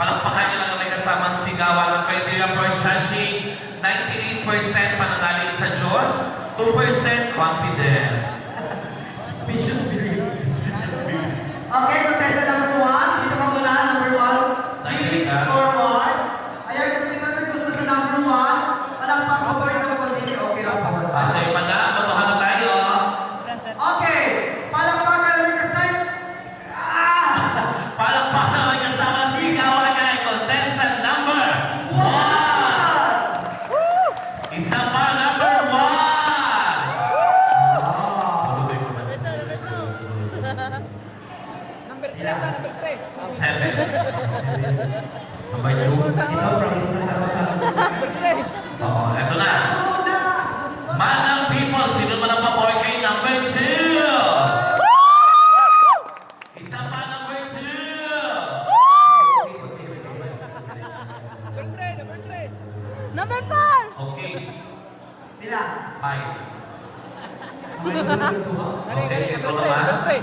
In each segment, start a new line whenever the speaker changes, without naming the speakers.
Palakpakan niyo lang ang may kasamang sigawan ng criteria for judging. 98% pananalig sa Diyos, 2% confident. Suspicious belief. Suspicious belief.
Okay, contestant number 1. Dito ka muna, number 1. Please forward. Ayan, contestant na gusto sa number 1. Palakpak, support na mag-continue. Okay lang pa.
Okay, madam, matuhan na tayo.
Okay, palakpakan ng kasay.
Palakpakan ng may kasamang sigawan kay contestant number 1. Isa pa, number 1.
Number 3 ka, number 3.
7. Abay na yun.
Ikaw, promise na ako sa
Number 3.
Oo, eto na. Manang people, sino man ang paboy kay number 2? Isa pa, number 2.
Number 3, number 3. Number 4.
Okay,
Pila.
5.
Kani,
Okay,
kani,
ito
number 3,
naman.
number 3.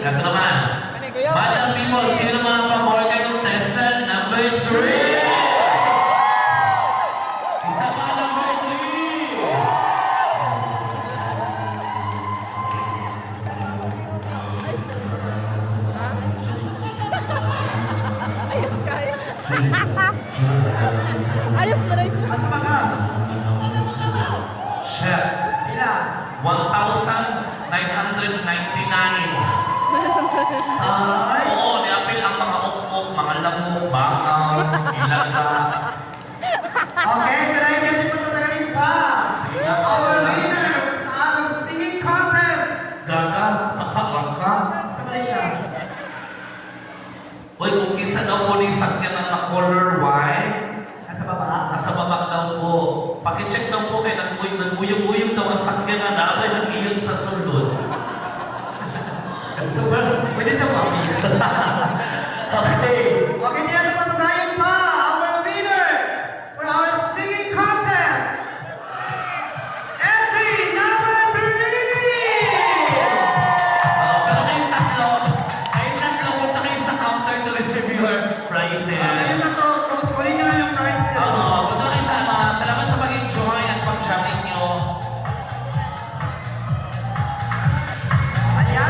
Ito naman.
Kani, kuya.
Manang people, sino man ang paboy kay contestant number 3? Isa pa, number 3.
Ayos kaya. Ayos ba rin?
Mas maga.
Chef,
Pila.
1,999.
Ay.
Oo, niapil ang mga ukok, mga lamok, bakaw, ilaga.
Okay, kailangan natin patatagalin pa.
Sige nga.
Our winner sa ating singing contest.
Gaga, nakabaka.
Sa Malaysia.
Uy, kung kisa daw po ni sakyan na color white,
Nasa baba.
nasa babak daw po. Pakicheck daw po kay naguyong-uyong daw ang sakyan na naabay ng iyon sa sulod.
So, well, pwede na po.
Okay.
Okay, hindi natin patatagalin pa. Our winner for our singing contest. Entry number 3.
Pero kayong tatlo punta kayo sa counter to receive your prizes.